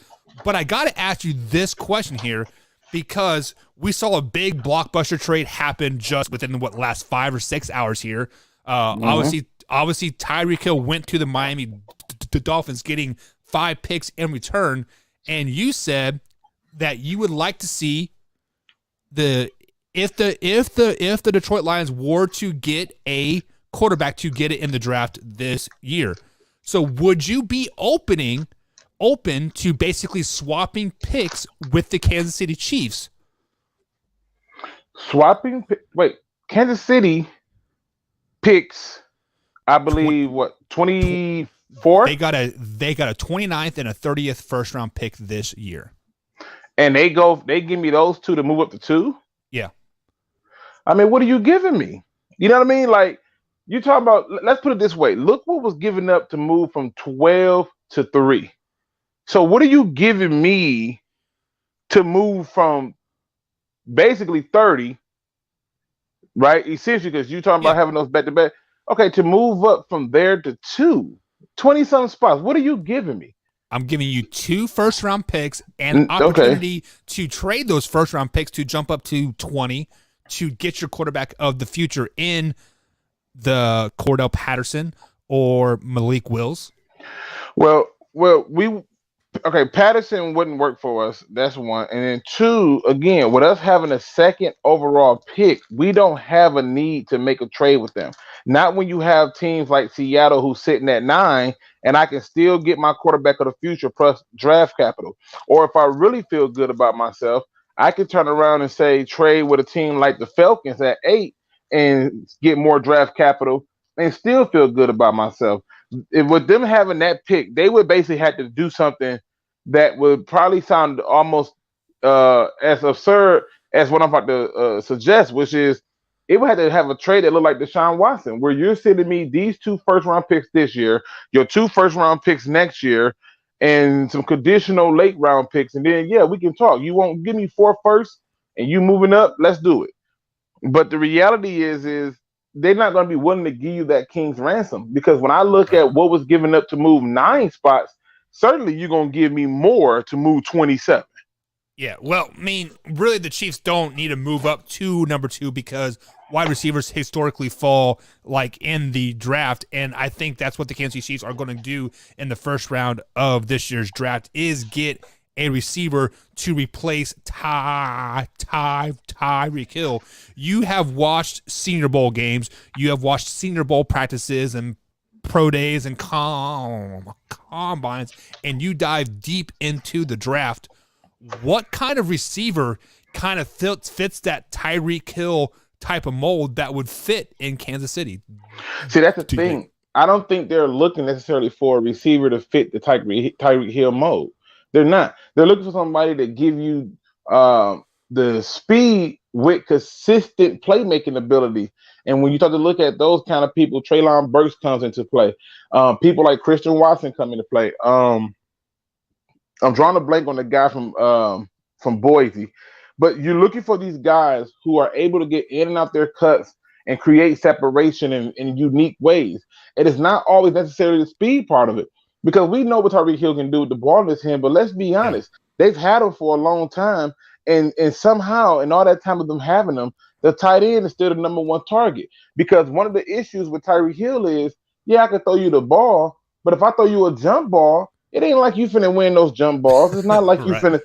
But I got to ask you this question here, because we saw a big blockbuster trade happen just within the last 5 or 6 hours here. Obviously, Tyreek Hill went to the Miami Dolphins, getting 5 picks in return, and you said that you would like to see if the Detroit Lions were to get a quarterback to get it in the draft this year. So would you be open to basically swapping picks with the Kansas City Chiefs? Kansas City picks, I believe, 24? They got a 29th and a 30th first round pick this year. And they give me those 2 to move up to 2? Yeah. I mean, what are you giving me? You know what I mean? Like, you talk about, let's put it this way. Look what was given up to move from 12 to 3. So what are you giving me to move from basically 30, right? Essentially, because you're talking about having those back-to-back. Okay, to move up from there to 20-something spots. What are you giving me? I'm giving you 2 first-round picks and opportunity to trade those first-round picks to jump up to 20 to get your quarterback of the future in the Cordell Patterson or Malik Wills. Well, Patterson wouldn't work for us. That's one. And then 2, again, with us having a 2nd overall pick, we don't have a need to make a trade with them. Not when you have teams like Seattle who's sitting at 9, and I can still get my quarterback of the future plus draft capital. Or if I really feel good about myself, I can turn around and say trade with a team like the Falcons at 8 and get more draft capital and still feel good about myself. With them having that pick, they would basically have to do something that would probably sound almost as absurd as what I'm about to suggest, which is it would have to have a trade that looked like Deshaun Watson, where you're sending me these 2 first-round picks this year, your 2 first-round picks next year, and some conditional late-round picks, and then, yeah, we can talk. You won't give me 4 firsts, and you moving up, let's do it. But the reality is they're not going to be willing to give you that king's ransom, because when I look at what was given up to move 9 spots, certainly you're going to give me more to move 27. Yeah, well, I mean, really the Chiefs don't need to move up to number 2 because wide receivers historically fall like in the draft, and I think that's what the Kansas City Chiefs are going to do in the first round of this year's draft is get a receiver to replace Tyreek Hill. You have watched Senior Bowl games, you have watched Senior Bowl practices and pro days and combines, and you dive deep into the draft. What kind of receiver kind of fits that Tyreek Hill type of mold that would fit in Kansas City? See, that's the thing. I don't think they're looking necessarily for a receiver to fit the Tyreek Hill mold. They're not. They're looking for somebody to give you the speed with consistent playmaking ability. And when you start to look at those kind of people, Treylon Burks comes into play. People like Christian Watson come into play. I'm drawing a blank on the guy from Boise, but you're looking for these guys who are able to get in and out their cuts and create separation in unique ways. It is not always necessarily the speed part of it, because we know what Tyreek Hill can do with the ball in his hand, but let's be honest, they've had him for a long time, and somehow in all that time of them having him, the tight end is still the number 1 target. Because one of the issues with Tyreek Hill is, yeah, I can throw you the ball, but if I throw you a jump ball, it ain't like you finna win those jump balls. It's not like you finna,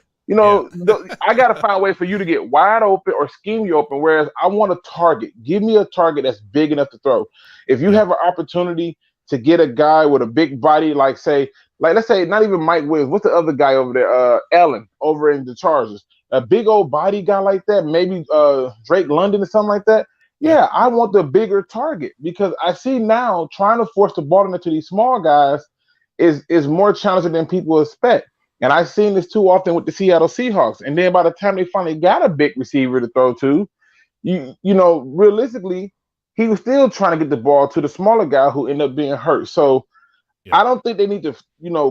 I got to find a way for you to get wide open or scheme you open, whereas I want a target. Give me a target that's big enough to throw. If you have an opportunity to get a guy with a big body, let's say, not even Mike Williams. What's the other guy over there? Allen over in the Chargers. A big old body guy like that, maybe Drake London or something like that. Yeah, I want the bigger target, because I see now trying to force the ball into these small guys is more challenging than people expect. And I've seen this too often with the Seattle Seahawks. And then by the time they finally got a big receiver to throw to, realistically, he was still trying to get the ball to the smaller guy who ended up being hurt. So I don't think they need to,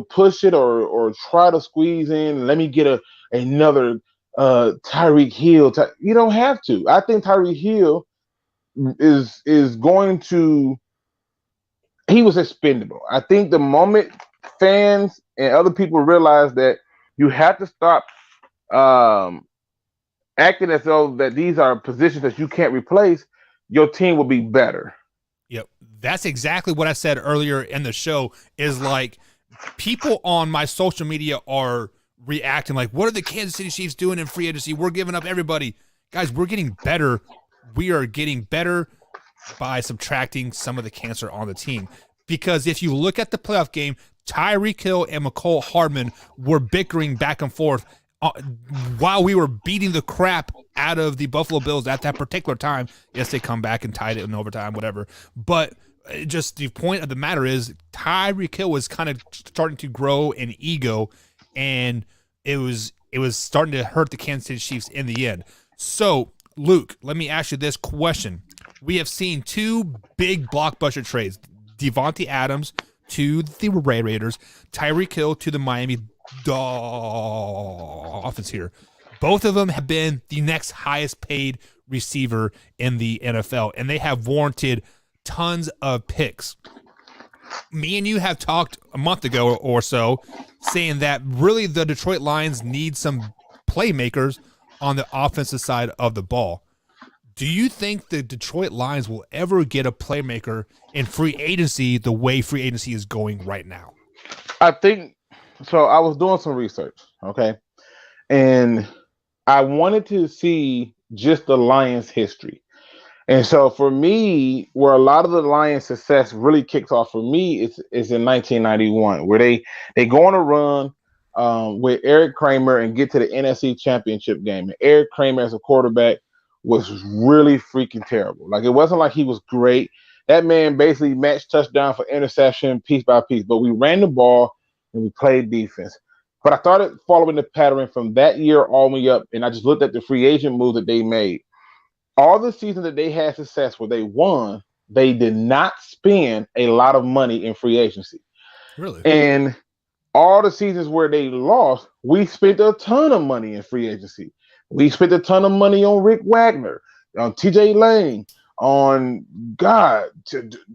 push it or try to squeeze in. Let me get another Tyreek Hill. You don't have to. I think Tyreek Hill is going to. He was expendable. I think the moment fans and other people realize that you have to stop acting as though that these are positions that you can't replace, your team will be better. Yep. That's exactly what I said earlier in the show, is like people on my social media are reacting like, what are the Kansas City Chiefs doing in free agency? We're giving up everybody. Guys, we're getting better. We are getting better by subtracting some of the cancer on the team. Because if you look at the playoff game, Tyreek Hill and McCole Hardman were bickering back and forth while we were beating the crap out of the Buffalo Bills at that particular time. Yes, they come back and tied it in overtime, whatever. But just the point of the matter is Tyreek Hill was kind of starting to grow an ego, and it was starting to hurt the Kansas City Chiefs in the end. So, Luke, let me ask you this question. We have seen 2 big blockbuster trades. Devontae Adams to the Raiders, Tyreek Hill to the Miami Dolphins here. Both of them have been the next highest paid receiver in the NFL, and they have warranted tons of picks. Me and you have talked a month ago or so saying that really the Detroit Lions need some playmakers on the offensive side of the ball. Do you think the Detroit Lions will ever get a playmaker in free agency the way free agency is going right now? I think so. I was doing some research, okay, and I wanted to see just the Lions' history. And so for me, where a lot of the Lions' success really kicks off for me is in 1991, where they go on a run with Eric Kramer and get to the NFC Championship game. And Eric Kramer as a quarterback was really freaking terrible. Like, it wasn't like he was great. That man basically matched touchdown for interception piece by piece. But we ran the ball and we played defense. But I started following the pattern from that year all the way up, and I just looked at the free agent moves that they made. All the seasons that they had success where they won, they did not spend a lot of money in free agency. Really? And all the seasons where they lost, we spent a ton of money in free agency. We spent a ton of money on Rick Wagner, on TJ Lane, on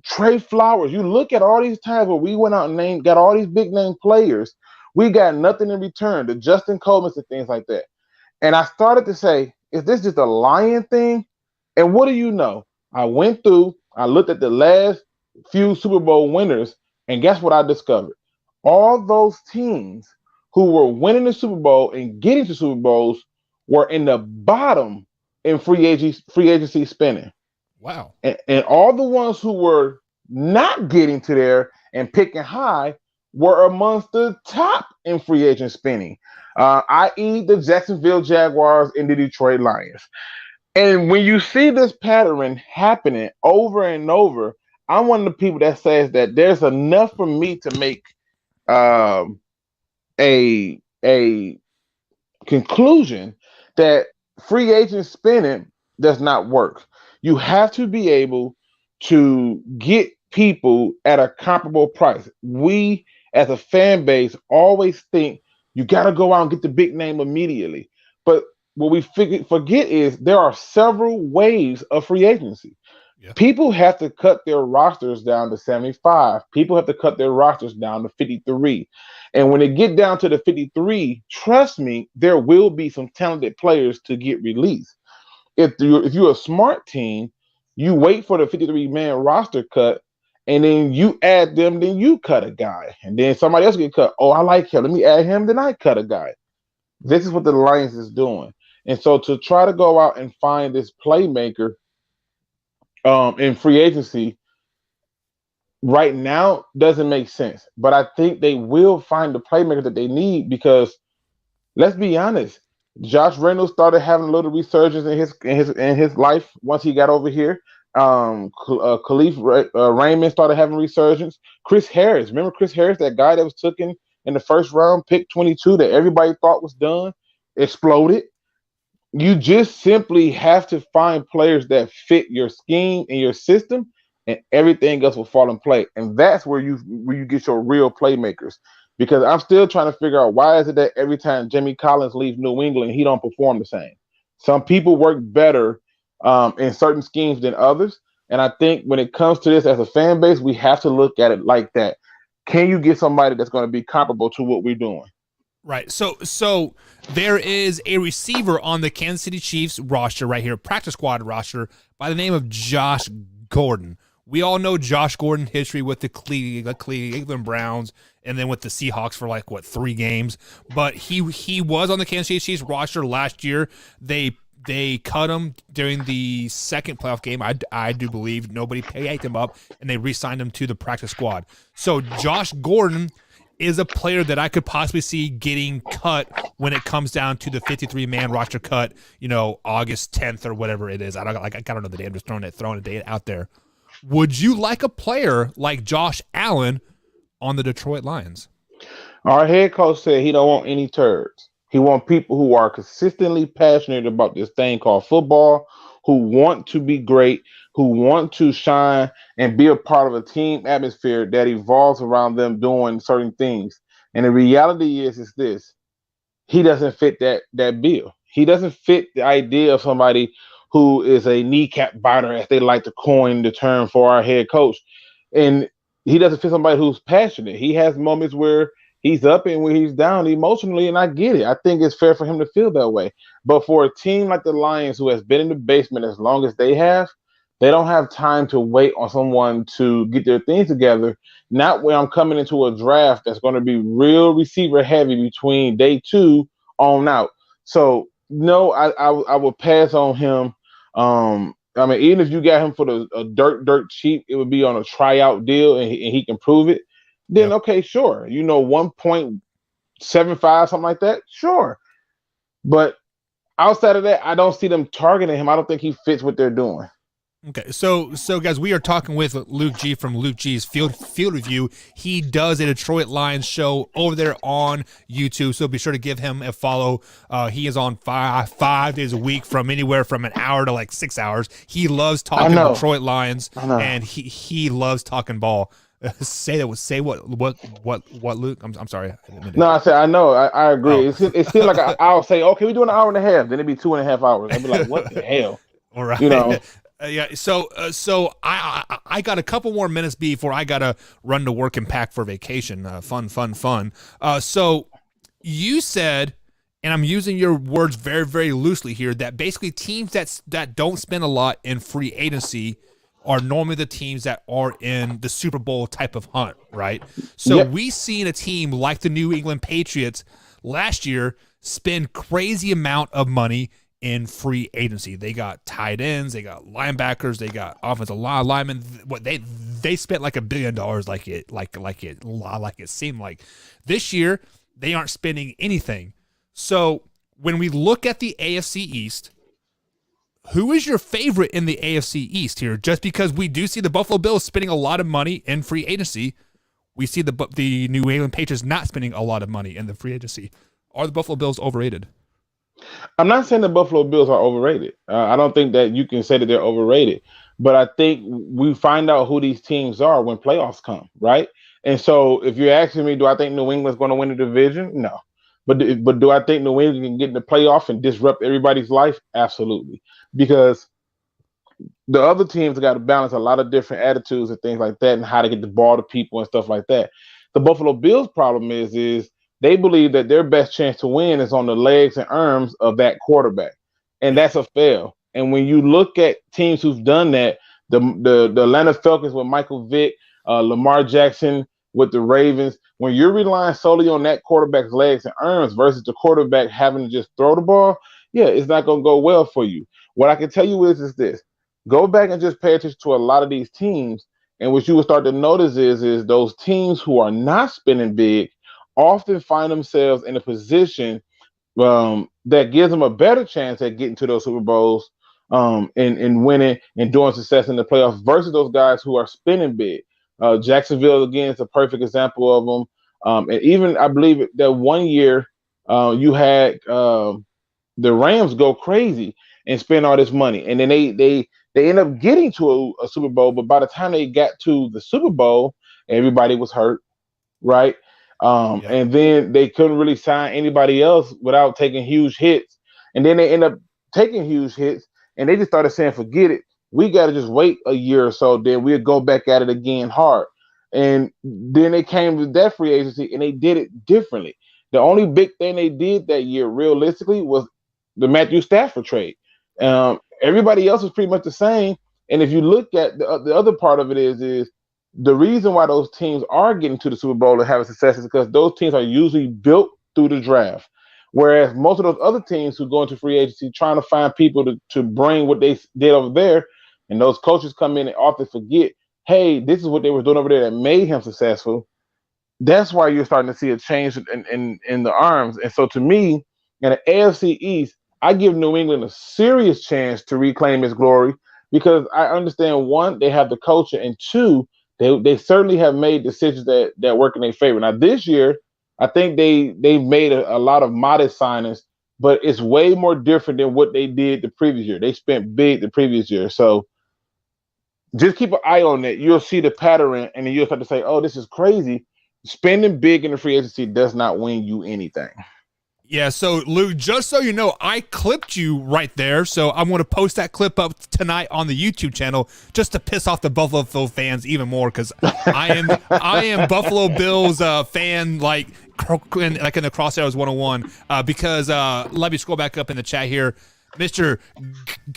Trey Flowers. You look at all these times where we went out and got all these big name players. We got nothing in return. The Justin Coleman and things like that. And I started to say, is this just a Lion thing? And what do you know? I went through, I looked at the last few Super Bowl winners, and guess what I discovered? All those teams who were winning the Super Bowl and getting to Super Bowls were in the bottom in free agency spending. Wow. And all the ones who were not getting to there and picking high were amongst the top in free agent spending, i.e. the Jacksonville Jaguars and the Detroit Lions. And when you see this pattern happening over and over, I'm one of the people that says that there's enough for me to make a conclusion that free agent spending does not work. You have to be able to get people at a comparable price. We, as a fan base, always think you got to go out and get the big name immediately. But what we forget is there are several waves of free agency. Yeah. People have to cut their rosters down to 75. People have to cut their rosters down to 53. And when they get down to the 53, trust me, there will be some talented players to get released. If you're a smart team, you wait for the 53-man roster cut, and then you add them, then you cut a guy. And then somebody else get cut. Oh, I like him. Let me add him, then I cut a guy. This is what the Lions is doing. And so to try to go out and find this playmaker in free agency right now doesn't make sense. But I think they will find the playmaker that they need because, let's be honest, Josh Reynolds started having a little resurgence in his life once he got over here. Khalif Raymond started having resurgence. Chris Harris, remember Chris Harris, that guy that was taken in the first round, pick 22, that everybody thought was done, exploded. You just simply have to find players that fit your scheme and your system, and everything else will fall in play. And that's where you get your real playmakers. Because I'm still trying to figure out why is it that every time Jimmy Collins leaves New England, he don't perform the same. Some people work better in certain schemes than others. And I think when it comes to this as a fan base, we have to look at it like that. Can you get somebody that's going to be comparable to what we're doing? Right. So there is a receiver on the Kansas City Chiefs roster right here, practice squad roster, by the name of Josh Gordon. We all know Josh Gordon history with the Cleveland Browns and then with the Seahawks for 3 games. But he was on the Kansas City Chiefs roster last year. They cut him during the second playoff game. I do believe nobody paid him up, and they re-signed him to the practice squad. So Josh Gordon is a player that I could possibly see getting cut when it comes down to the 53-man roster cut, August 10th or whatever it is. I don't know the day. I'm just throwing a date out there. Would you like a player like Josh Allen on the Detroit Lions? Our head coach said he don't want any turds. He wants people who are consistently passionate about this thing called football, who want to be great, who want to shine and be a part of a team atmosphere that evolves around them doing certain things. And the reality is this: he doesn't fit that bill. He doesn't fit the idea of somebody who is a kneecap biter, as they like to coin the term for our head coach. And he doesn't fit somebody who's passionate. He has moments where he's up and when he's down emotionally, and I get it. I think it's fair for him to feel that way. But for a team like the Lions, who has been in the basement as long as they don't have time to wait on someone to get their things together. Not when I'm coming into a draft that's going to be real receiver heavy between day 2 on out. So, no, I will pass on him. Even if you got him for a dirt cheap, it would be on a tryout deal and he can prove it. Then, okay, sure. 1.75, something like that. Sure. But outside of that, I don't see them targeting him. I don't think he fits what they're doing. Okay, so guys, we are talking with Luke G from Luke G's Field Review. He does a Detroit Lions show over there on YouTube, so be sure to give him a follow. He is on five days a week, from anywhere from an hour to like 6 hours. He loves talking Detroit Lions, and he loves talking ball. Say what Luke? I'm sorry. No, I said I know. I agree. It seems like I'll say, okay, we're doing an hour and a half. Then it'd be 2.5 hours. I'd be like, what the hell? All right. You know. Yeah, so I got a couple more minutes before I gotta run to work and pack for vacation. Fun. So you said, and I'm using your words very, very loosely here, that basically teams that don't spend a lot in free agency are normally the teams that are in the Super Bowl type of hunt, right? So we seen a team like the New England Patriots last year spend crazy amount of money in free agency. They got tight ends, they got linebackers, they got offensive linemen. What they spent like $1 billion, like it seemed like. This year they aren't spending anything. So when we look at the AFC East, who is your favorite in the AFC East here? Just because we do see the Buffalo Bills spending a lot of money in free agency, we see the New England Patriots not spending a lot of money in the free agency. Are the Buffalo Bills overrated? I'm not saying the Buffalo Bills are overrated. I don't think that you can say that they're overrated, but I think we find out who these teams are when playoffs come, right? And so if you're asking me, do I think New England's going to win the division? No. But do I think New England can get in the playoff and disrupt everybody's life? Absolutely. Because the other teams got to balance a lot of different attitudes and things like that and how to get the ball to people and stuff like that. The Buffalo Bills problem is they believe that their best chance to win is on the legs and arms of that quarterback. And that's a fail. And when you look at teams who've done that, the Atlanta Falcons with Michael Vick, Lamar Jackson with the Ravens, when you're relying solely on that quarterback's legs and arms versus the quarterback having to just throw the ball, it's not going to go well for you. What I can tell you is this. Go back and just pay attention to a lot of these teams, and what you will start to notice is those teams who are not spending big often find themselves in a position that gives them a better chance at getting to those Super Bowls and winning and doing success in the playoffs versus those guys who are spending big. Jacksonville, again, is a perfect example of them. And even, I believe, that one year you had the Rams go crazy and spend all this money. And then they end up getting to a Super Bowl, but by the time they got to the Super Bowl, everybody was hurt, right? And then they couldn't really sign anybody else without taking huge hits. And then they end up taking huge hits, and they just started saying, forget it. We got to just wait a year or so, then we'll go back at it again hard. And then they came to that free agency, and they did it differently. The only big thing they did that year, realistically, was the Matthew Stafford trade. Everybody else was pretty much the same. And if you look at the other part of it is the reason why those teams are getting to the Super Bowl and having success is because those teams are usually built through the draft. Whereas most of those other teams who go into free agency trying to find people to bring what they did over there, and those coaches come in and often forget, hey, this is what they were doing over there that made him successful. That's why you're starting to see a change in the arms. And so to me, in the AFC East, I give New England a serious chance to reclaim its glory because I understand, one, they have the culture, and two, they certainly have made decisions that work in their favor. Now, this year, I think they've made a lot of modest signings, but it's way more different than what they did the previous year. They spent big the previous year. So just keep an eye on that. You'll see the pattern, and then you'll start to say, oh, this is crazy. Spending big in the free agency does not win you anything. Yeah, so Luke, just so you know, I clipped you right there, so I'm going to post that clip up tonight on the YouTube channel just to piss off the Buffalo fans even more, because I am Buffalo Bills fan like in the Crosshairs 101 because let me scroll back up in the chat here. Mr.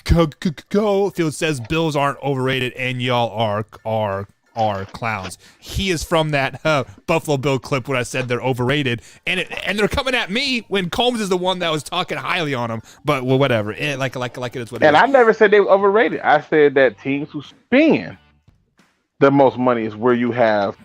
Gofield says Bills aren't overrated and y'all are clowns. He is from that Buffalo Bill clip when I said they're overrated, and they're coming at me when Combs is the one that was talking highly on them. But well, whatever. Like it is what it is. And I never said they were overrated. I said that teams who spend the most money is where you have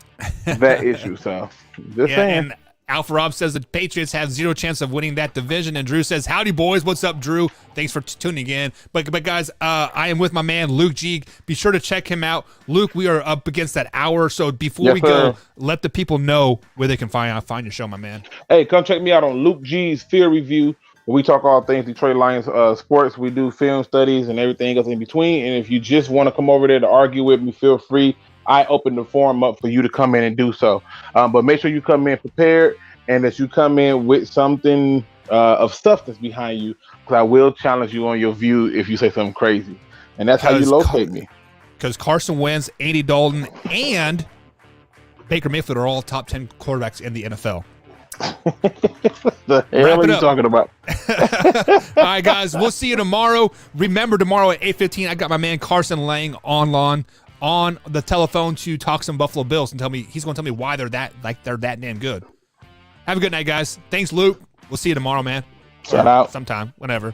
that issue. So just saying. Alpha Rob says the Patriots have zero chance of winning that division. And Drew says, howdy, boys. What's up, Drew? Thanks for tuning in. But guys, I am with my man, Luke G. Be sure to check him out. Luke, we are up against that hour. So before we go, let the people know where they can find your show, my man. Hey, come check me out on Luke G's Fear Review. We talk all things Detroit Lions sports. We do film studies and everything else in between. And if you just want to come over there to argue with me, feel free. I open the forum up for you to come in and do so. But make sure you come in prepared and that you come in with something of substance behind you, because I will challenge you on your view if you say something crazy. And that's how you locate me. Because Carson Wentz, Andy Dalton, and Baker Mayfield are all top 10 quarterbacks in the NFL. The hell are you talking about? All right, guys, we'll see you tomorrow. Remember, tomorrow at 8:15, I got my man Carson Lang on the telephone to talk some Buffalo Bills and he's going to tell me why they're that damn good. Have a good night, guys. Thanks, Luke. We'll see you tomorrow, man. Shout out sometime, whenever.